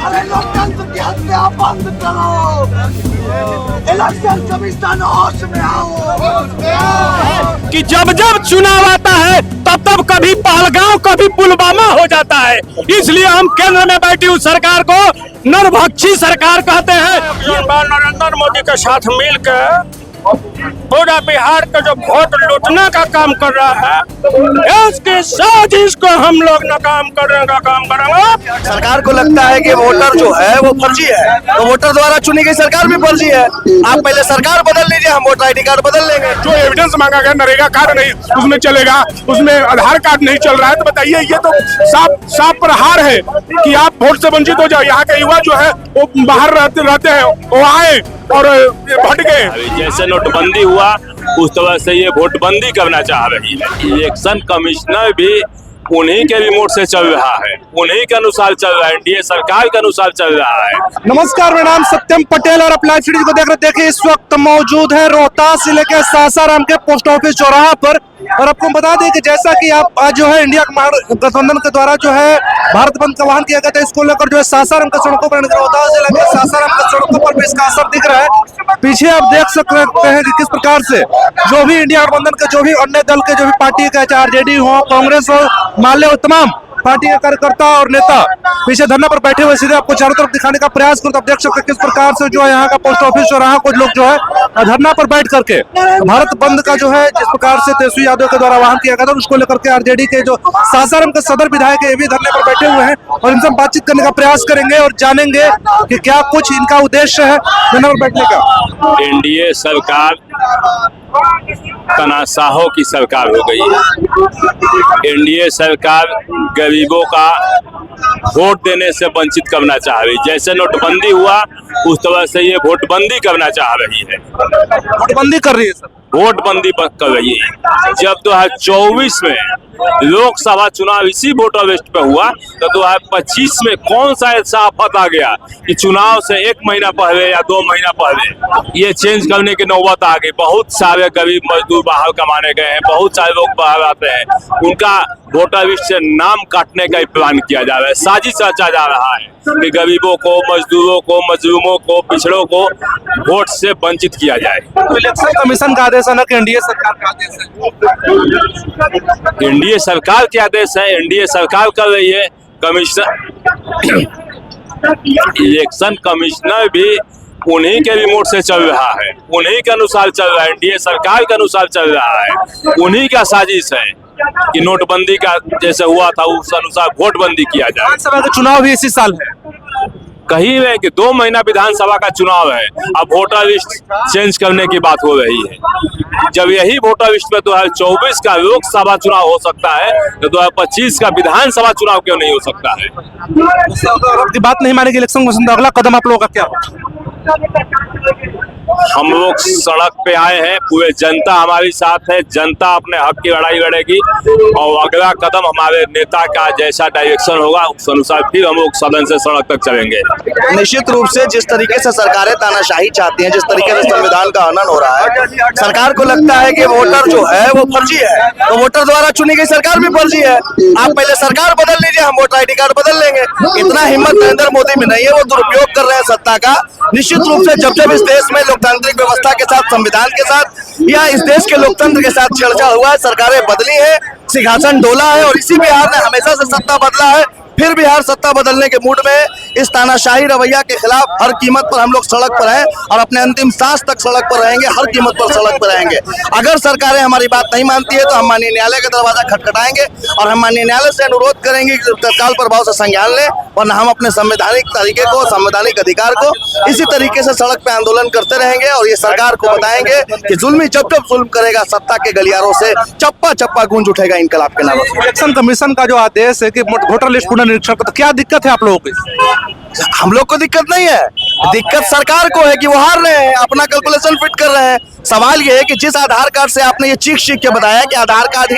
अरे लोकतंत्र की हत्या बंद करो, इलेक्शन कमीशन होश में आओ। कि जब जब चुनाव आता है तब तब कभी पहलगांव कभी पुलवामा हो जाता है। इसलिए हम केंद्र में बैठी हुई सरकार को नरभक्षी सरकार कहते हैं। नरेंद्र मोदी के साथ मिलकर पूरा बिहार का जो वोट लूटने का काम कर रहा है, इसकी साजिश को हम लोग नाकाम करने का काम करेंगे। सरकार को लगता है कि वोटर जो है वो फर्जी है, तो वोटर द्वारा चुनी गई सरकार भी फर्जी है। आप पहले सरकार बदल लीजिए, हम वोटर ID कार्ड बदल लेंगे। जो एविडेंस मांगा गया नरेगा कार्ड नहीं उसमें चलेगा, उसमें आधार कार्ड नहीं चल रहा है, तो बताइए ये तो साफ प्रहार है कि आप वोट से वंचित हो जाओ। यहाँ के युवा जो है वो बाहर रहते हैं, वो आए और भट गए। जैसे नोटबंदी हुआ उस तरह से ये वोटबंदी करना चाह रही है। इलेक्शन कमिश्नर भी उन्हीं के रिमोट से चल रहा है, उन्हीं के अनुसार चल रहा है, NDA सरकार के अनुसार चल रहा है। नमस्कार, मेरा नाम सत्यम पटेल और अपना सीरीज को देख रहे। देखिए इस वक्त मौजूद है रोहतास जिले के सासाराम के पोस्ट ऑफिस चौराहा पर, और आपको बता दें कि जैसा कि आप आज जो है इंडिया गठबंधन के द्वारा जो है भारत बंद का आह्वान किया गया था, इसको लेकर जो है सासाराम के सड़कों पर रोहतास जिले के सासाराम के सड़कों पर भी इसका असर दिख रहा है। पीछे आप देख सकते हैं कि किस प्रकार से जो भी इंडिया गठबंधन के जो भी अन्य दल के जो भी पार्टी के चाहे RJD हो, कांग्रेस हो, माले हो, तमाम पार्टी के कार्यकर्ता और नेता पीछे धरना पर बैठे हुए। सीधे आपको चारों तरफ दिखाने का प्रयास करूं तो आप देख सकते हैं किस प्रकार से जो है यहाँ का पोस्ट ऑफिस चौराहा कुछ लोग जो है धरना पर बैठ करके भारत बंद का जो है जिस प्रकार से तेजस्वी यादव के द्वारा आह्वान किया गया था उसको लेकर के RJD के जो सासाराम के सदर विधायक है ये भी धरने पर बैठे हुए हैं, और इनसे हम बातचीत करने का प्रयास करेंगे और जानेंगे कि क्या कुछ इनका उद्देश्य है धरने पर बैठने का। NDA सरकार तनाशाहों की सरकार हो गई है। NDA सरकार गरीबों का वोट देने से वंचित करना चाह रही। जैसे नोटबंदी हुआ उस तरह से ये वोटबंदी करना चाह रही है। वोटबंदी कर रही है सर, वोटबंदी कर रही है। जब 2024 में लोकसभा चुनाव इसी वोटर लिस्ट पे हुआ तो 2025 में कौन सा ऐसा आफत आ गया कि चुनाव से 1 महीना पहले या 2 महीना पहले ये चेंज करने की नौबत आ गई। बहुत सारे गरीब मजदूर बाहर कमाने गए हैं, बहुत सारे लोग बाहर आते हैं, उनका वोटर लिस्ट से नाम काटने का प्लान किया जा रहा है, साजिश रचा जा रहा है कि गरीबों को, मजदूरों को, मजलूमों को, पिछड़ों को वोट से वंचित किया जाए। तो इलेक्शन कमीशन का आदेश है ना कि NDA सरकार का आदेश है? NDA सरकार के आदेश है, NDA सरकार कर रही है। कमिश्नर इलेक्शन कमिश्नर भी उन्हीं के रिमोट से चल रहा है, उन्हीं के अनुसार चल रहा है, NDA सरकार के अनुसार चल रहा है। उन्हीं का साजिश है कि नोटबंदी का जैसे हुआ था उस अनुसार वोटबंदी किया जाए। विधानसभा का चुनाव भी इसी साल है, कहीं है कि 2 महीना विधानसभा का चुनाव है, अब वोटर लिस्ट चेंज करने की बात हो रही है। जब यही वोटर लिस्ट में 2024 का लोकसभा चुनाव हो सकता है तो 2025 का विधानसभा चुनाव क्यों नहीं हो सकता है? आपकी बात नहीं मानेगी इलेक्शन कमीशन, अगला कदम आप लोगों का क्या होगा? हम लोग सड़क पे आए हैं, पूरे जनता हमारे साथ है, जनता अपने हक की लड़ाई लड़ेगी और अगला कदम हमारे नेता का जैसा डायरेक्शन होगा उस अनुसार फिर हम लोग सदन से सड़क तक चलेंगे। निश्चित रूप से जिस तरीके से सरकारें तानाशाही चाहती हैं, जिस तरीके से संविधान का हनन हो रहा है, सरकार को लगता है कि वोटर जो है वो फर्जी है, तो वोटर द्वारा चुनी गई सरकार भी फर्जी है। आप पहले सरकार बदल लीजिए, हम वोटर ID कार्ड बदल लेंगे। इतना हिम्मत नरेंद्र मोदी में नहीं है, वो दुरुपयोग कर रहे हैं सत्ता का। निश्चित रूप से जब जब इस देश में लोकतांत्रिक व्यवस्था के साथ, संविधान के साथ या इस देश के लोकतंत्र के साथ छेड़छाड़ हुआ है, सरकारें बदली है, सिंहासन डोला है और इसी बिहार ने हमेशा से सत्ता बदला है। फिर बिहार सत्ता बदलने के मूड में इस तानाशाही रवैया के खिलाफ हर कीमत पर हम लोग सड़क पर हैं और अपने अंतिम सांस तक सड़क पर रहेंगे, हर कीमत पर सड़क पर रहेंगे। अगर सरकारें हमारी बात नहीं मानती है तो हम माननीय न्यायालय का दरवाजा खटखटाएंगे और हम माननीय न्यायालय से अनुरोध करेंगे कि तत्काल प्रभाव से संज्ञान लें, वरना हम अपने संवैधानिक तरीके को, संवैधानिक अधिकार को इसी तरीके से सड़क पे आंदोलन करते रहेंगे और ये सरकार को बताएंगे कि जुल्मी जब जब जुल्म करेगा सत्ता के गलियारों से चप्पा चप्पा गूंज उठेगा इनकलाब के नाम। इलेक्शन कमीशन का जो आदेश है कि वोटर लिस्ट पुनर्निरीक्षण का, तो क्या दिक्कत है आप लोगों को? हम लोग को दिक्कत नहीं है, दिक्कत सरकार को है कि वो हार रहे हैं, अपना कैलकुलेशन फिट कर रहे हैं। सवाल ये है कि जिस आधार कार्ड से आपने ये चीख के बताया कि आधार कार्ड ही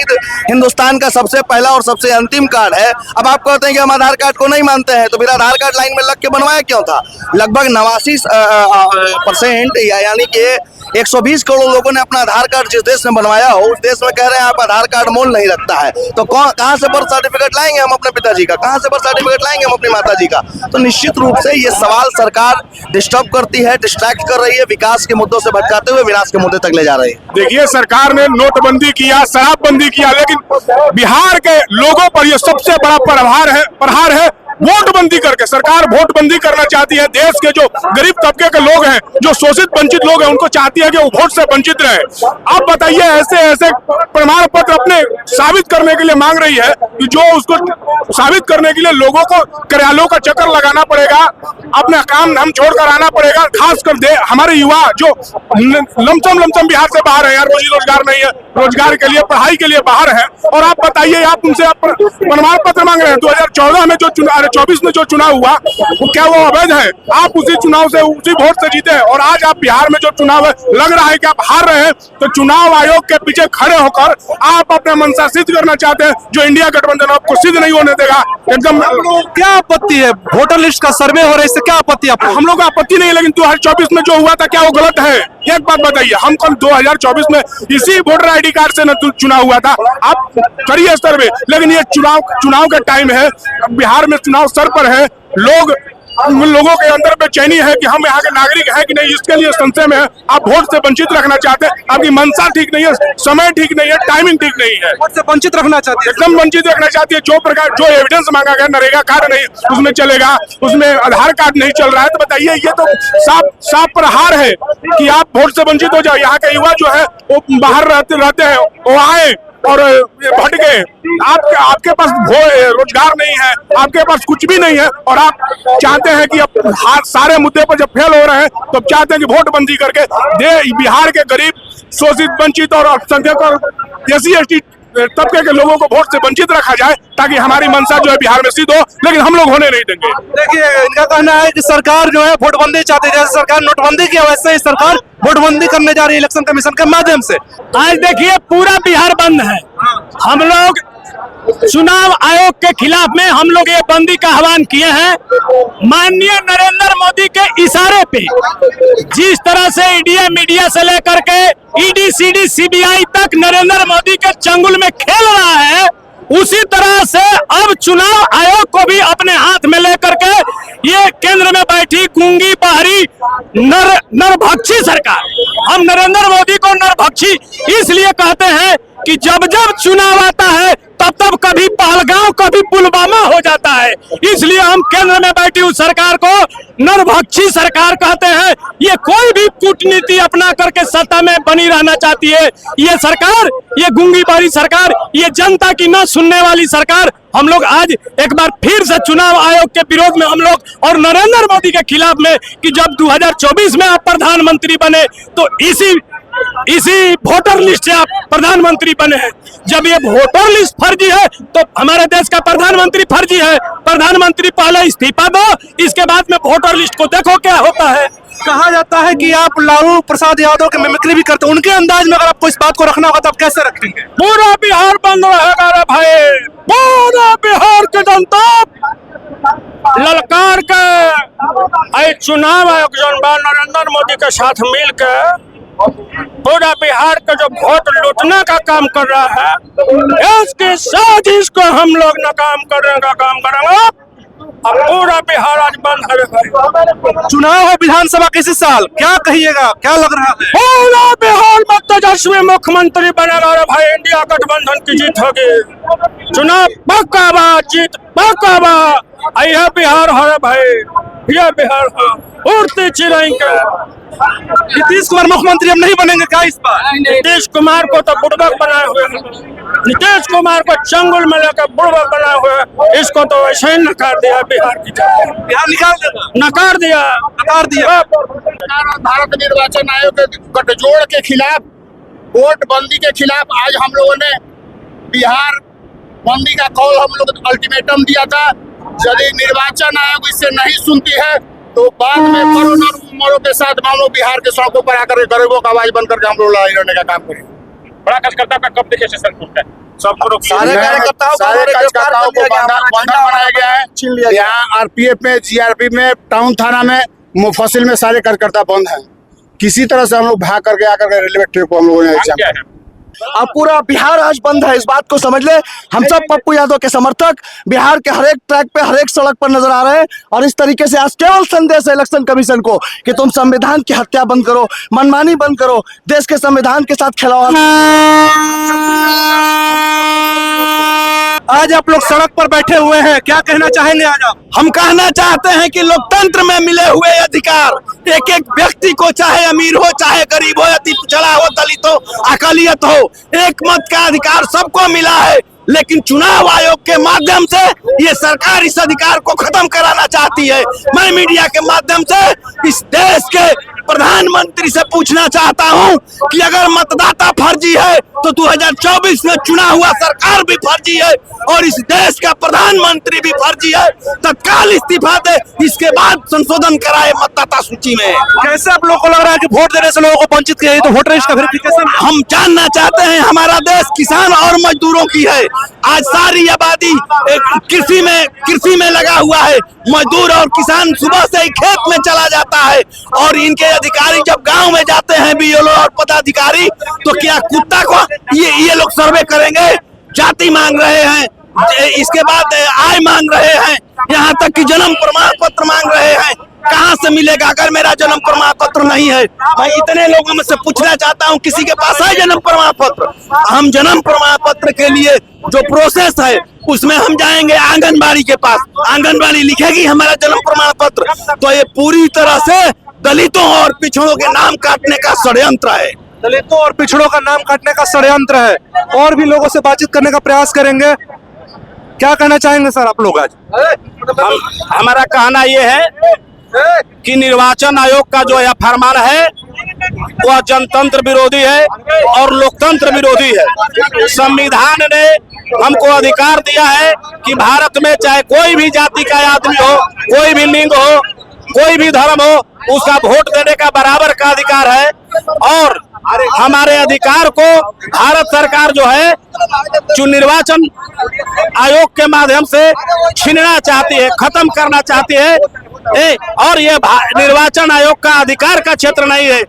हिंदुस्तान का सबसे पहला और सबसे अंतिम कार्ड है, अब आप कहते हैं कि हम आधार कार्ड को नहीं मानते हैं, तो फिर आधार कार्ड लाइन में लग के बनवाया क्यों था? लगभग 89% यानी कि 120 करोड़ लोगों ने अपना आधार कार्ड जिस देश में बनवाया हो उस देश में कह रहे हैं आप आधार कार्ड मोल नहीं रखता है, तो कहाँ से बर्थ सर्टिफिकेट लाएंगे हम अपने पिताजी का, कहाँ से बर्थ सर्टिफिकेट लाएंगे हम अपनी माताजी का। तो निश्चित रूप से ये सवाल सरकार डिस्टर्ब करती है, डिस्ट्रैक्ट कर रही है, विकास के मुद्दों से भटकाते हुए विनाश के मुद्दे तक ले जा रही है। देखिए, सरकार ने नोटबंदी किया, शराबबंदी किया, लेकिन बिहार के लोगों पर यह सबसे बड़ा प्रहार है वोटबंदी करके। सरकार वोटबंदी करना चाहती है। देश के जो गरीब तबके के लोग हैं, जो शोषित वंचित लोग हैं, उनको चाहती है कि वो वोट से वंचित रहे। आप बताइए, ऐसे प्रमाण पत्र अपने साबित करने के लिए मांग रही है कि जो उसको साबित करने के लिए लोगों को कार्यालयों का चक्कर लगाना पड़ेगा, अपना काम धाम छोड़कर आना पड़ेगा। खासकर हमारे युवा जो लमसम बिहार से बाहर है, यार रोजी रोजगार नहीं है, रोजगार के लिए पढ़ाई के लिए बाहर है, और आप बताइए, आप उनसे प्रमाण पत्र मांग रहे हैं। 2014 में जो 24 में जो चुनाव हुआ वो क्या वो अवैध है? आप उसी चुनाव से, उसी वोट से जीते हैं, और आज आप बिहार में जो चुनाव है लग रहा है कि आप हार रहे हैं, तो चुनाव आयोग के पीछे खड़े होकर आप अपना मंशा सिद्ध करना चाहते हैं, जो इंडिया गठबंधन आपको सिद्ध नहीं होने देगा। एकदम क्या आपत्ति है वोटर लिस्ट का सर्वे हो रहा है, इससे क्या आपत्ति है? हम लोग को आपत्ति नहीं है, लेकिन 2024 में जो हुआ था क्या वो गलत है? एक बात बताइए, हम कल 2024 में इसी वोटर आईडी कार्ड से न चुनाव हुआ था। आप करिए सर्वे, लेकिन ये चुनाव का टाइम है, बिहार में चुनाव सर पर है, लोगों के अंदर बेचैनी है कि हम यहाँ के नागरिक हैं कि नहीं, इसके लिए संशय में है। आप वोट से वंचित रखना चाहते हैं, आपकी मंशा ठीक नहीं है, समय ठीक नहीं है, टाइमिंग ठीक नहीं है। वोट से वंचित रखना चाहती है, एकदम वंचित रखना चाहती है। जो एविडेंस मांगा गया, नरेगा कार्ड नहीं उसमें चलेगा, उसमें आधार कार्ड नहीं चल रहा है, तो बताइए, ये तो साफ प्रहार है कि आप वोट से वंचित हो जाओ। यहाँ के युवा जो है वो बाहर रहते हैं, वो आए और भट गए। आपके पास रोजगार नहीं है, आपके पास कुछ भी नहीं है, और आप चाहते हैं कि अब सारे मुद्दे पर जब फेल हो रहे हैं तो चाहते हैं कि वोट बंदी करके बिहार के गरीब, शोषित, वंचित और अल्पसंख्यक और SC/ST तबके के लोगों को वोट से वंचित रखा जाए, ताकि हमारी मंशा जो है बिहार में सिद्ध हो, लेकिन हम लोग होने नहीं देंगे। देखिए, इनका कहना है कि सरकार जो है वोटबंदी चाहती है, जैसे सरकार नोटबंदी किया वैसे ही सरकार वोटबंदी करने जा रही है इलेक्शन कमीशन के माध्यम से। आज देखिए, पूरा बिहार बंद है। हम लोग चुनाव आयोग के खिलाफ में हम लोग ये बंदी का आह्वान किए हैं। माननीय नरेंद्र मोदी के इशारे पे जिस तरह से मीडिया से लेकर के ED, CD, CBI तक नरेंद्र मोदी के चंगुल में खेल रहा है, उसी तरह से अब चुनाव आयोग को भी अपने हाथ में लेकर के ये केंद्र में बैठी गूंगी बहरी नरभक्षी सरकार, हम नरेंद्र मोदी को नरभक्षी इसलिए कहते हैं कि जब जब चुनाव आता है तब कभी पहलगांव, कभी पुलवामा हो जाता है। इसलिए हम केंद्र में बैठी उस सरकार को नरभक्षी सरकार कहते हैं। ये कोई भी कूटनीति अपना करके सत्ता में बनी रहना चाहती है। ये सरकार, ये गूंगी बहरी सरकार, ये जनता की न सुनने वाली सरकार, हम लोग आज एक बार फिर से चुनाव आयोग के विरोध में हम लोग और नरेंद्र मोदी के खिलाफ में कि जब 2024 में आप प्रधानमंत्री बने तो इसी वोटर लिस्ट से आप प्रधानमंत्री बने हैं। जब ये वोटर लिस्ट फर्जी है तो हमारे देश का प्रधानमंत्री फर्जी है। प्रधानमंत्री पहले इस्तीफा दो, इसके बाद में वोटर लिस्ट को देखो क्या होता है। कहा जाता है कि आप लालू प्रसाद यादव की मिमिक्री भी करते हैं, उनके अंदाज में अगर आपको इस बात को रखना होगा तो आप कैसे रखेंगे? पूरा बिहार बंद रहेगा रे भाई, पूरा बिहार की जनता ललकार के चुनाव आयोग नरेंद्र मोदी के साथ मिल के पूरा बिहार का जो वोट लूटने का काम कर रहा है, इसकी साजिश को हम लोग नाकाम करने का काम करेंगे। अब पूरा बिहार आज बंद है। चुनाव है विधानसभा किसी साल, क्या कहिएगा, क्या लग रहा है? पूरा बिहार में तेजस्वी मुख्यमंत्री बनेगा रे भाई, इंडिया गठबंधन की जीत होगी। चुनाव पक्का बा, जीत पक्का बा। यह बिहार है भाई, यह बिहार है, उड़ती चिड़ै के। नीतीश कुमार मुख्यमंत्री अब नहीं बनेंगे क्या इस बार? नीतीश कुमार को तो बुड़बक बनाए हुए हैं, नीतीश कुमार को चंगुल में लेकर बुड़बक बनाए हुए हैं। इसको तो ऐसे ही नकार दिया बिहार की जनता, बिहार नकार दिया। भारत निर्वाचन आयोग के गठजोड़ के खिलाफ, वोट बंदी के खिलाफ आज हम लोगों ने बिहार बंदी का कॉल, हम लोग अल्टीमेटम दिया था। यदि निर्वाचन आयोग इससे नहीं सुनती है तो बाद में करोड़ों के साथ हम लोग बिहार के सड़कों पर आकर गरीबों का आवाज बंद करके हम लोग लड़ाई लड़ने का काम करेंगे। बड़ा कार्यकर्ता का कब देखे सेशन खुलता है? सबको सारे कार्यकर्ताओं को बंधक बनाया गया है। यहाँ RPF में, GRP में, टाउन थाना में, मुफस्सिल में सारे कार्यकर्ता बंद हैं। किसी तरह से हम लोग भाग करके आकर के रेलवे ट्रैक को हम लोगों ने क्या है? अब पूरा बिहार आज बंद है, इस बात को समझ ले। हम सब पप्पू यादव के समर्थक बिहार के हर एक ट्रैक पे, हर एक सड़क पर नजर आ रहे हैं। और इस तरीके से आज केवल संदेश है इलेक्शन कमीशन को कि तुम संविधान की हत्या बंद करो, मनमानी बंद करो, देश के संविधान के साथ खिलवाड़। आज आप लोग सड़क पर बैठे हुए हैं, क्या कहना चाहेंगे आज आप? हम कहना चाहते हैं कि लोकतंत्र में मिले हुए अधिकार एक एक व्यक्ति को, चाहे अमीर हो चाहे गरीब हो, अति पिछड़ा हो, दलित हो, अकालियत हो, एक मत का अधिकार सबको मिला है। लेकिन चुनाव आयोग के माध्यम से ये सरकार इस अधिकार को खत्म कराना चाहती है। मैं मीडिया के माध्यम से इस देश के प्रधानमंत्री से पूछना चाहता हूं कि अगर मतदाता फर्जी है तो 2024 में चुना हुआ सरकार भी फर्जी है और इस देश का प्रधानमंत्री भी फर्जी है। तत्काल इस्तीफा दे, इसके बाद संशोधन कराए मतदाता सूची में। कैसे आप लोगों को लग रहा है कि वोट देने से लोगों को वंचित किया, तो वोटर लिस्ट का वेरिफिकेशन? हम जानना चाहते हैं, हमारा देश किसान और मजदूरों की है। आज सारी आबादी कृषि में लगा हुआ है। मजदूर और किसान सुबह से ही खेत में चला जाता है और इनके अधिकारी जब गांव में जाते हैं बीएलओ और पदाधिकारी, तो क्या कुत्ता को ये लोग सर्वे करेंगे? जाति मांग रहे हैं, इसके बाद आय मांग रहे हैं, यहाँ तक कि जन्म प्रमाण पत्र मांग रहे हैं। कहाँ से मिलेगा अगर मेरा जन्म प्रमाण पत्र नहीं है? मैं इतने लोगों में से पूछना चाहता हूँ, किसी के पास है जन्म प्रमाण पत्र? हम जन्म प्रमाण पत्र के लिए जो प्रोसेस है उसमें हम जाएंगे आंगनबाड़ी के पास, आंगनबाड़ी लिखेगी हमारा जन्म प्रमाण पत्र। तो ये पूरी तरह से दलितों और पिछड़ों के नाम काटने का षड्यंत्र है। दलितों और पिछड़ों का नाम काटने का षड्यंत्र है। और भी लोगों से बातचीत करने का प्रयास करेंगे। क्या कहना चाहेंगे सर आप लोग आज? हमारा कहना ये है कि निर्वाचन आयोग का जो यह फरमान है वह जनतंत्र विरोधी है और लोकतंत्र विरोधी है। संविधान ने हमको अधिकार दिया है कि भारत में चाहे कोई भी जाति का आदमी हो, कोई भी लिंग हो, कोई भी धर्म हो, उसका वोट देने का बराबर का अधिकार है। और हमारे अधिकार को भारत सरकार जो है जो निर्वाचन आयोग के माध्यम से छीनना चाहती है, खत्म करना चाहती है। और ये निर्वाचन आयोग का अधिकार का क्षेत्र नहीं है।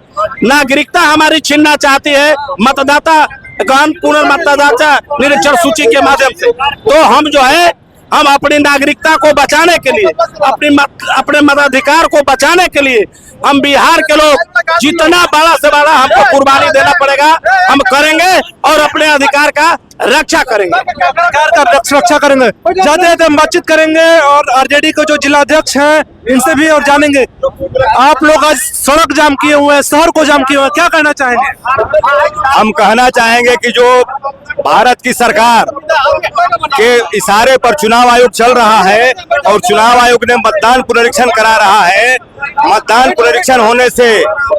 नागरिकता हमारी छीनना चाहती है मतदाता गहन पुनर्मतदाता निरीक्षण सूची के माध्यम से। तो हम जो है हम अपनी नागरिकता को बचाने के लिए, अपने मताधिकार को बचाने के लिए हम बिहार के लोग जितना बड़ा से बड़ा हमको कुर्बानी देना पड़ेगा, हम करेंगे और अपने अधिकार का रक्षा करेंगे। अधिकार का रक्षा करेंगे। जाते हम बातचीत करेंगे और आरजेडी के जो जिला अध्यक्ष हैं इनसे भी और जानेंगे। आप लोग आज सड़क जाम किए हुए हैं, शहर को जाम किए हुए हैं, क्या कहना चाहेंगे? हम कहना चाहेंगे कि जो भारत की सरकार के इशारे पर चुनाव आयोग चल रहा है और चुनाव आयोग ने मतदान पुनरीक्षण करा रहा है, मतदान पुनरीक्षण होने से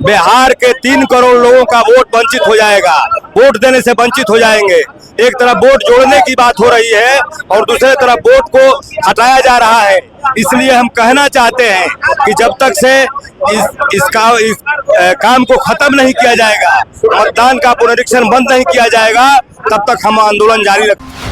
बिहार के 3 करोड़ लोगों का वोट वंचित हो जाएगा, वोट देने से वंचित हो जाएंगे। एक तरफ वोट जोड़ने की बात हो रही है और दूसरे तरफ वोट को हटाया जा रहा है। इसलिए हम कहना चाहते हैं कि जब तक से इस काम को खत्म नहीं किया जाएगा, मतदान का पुनरीक्षण बंद नहीं किया जाएगा, तब तक हम आंदोलन जारी रखेंगे।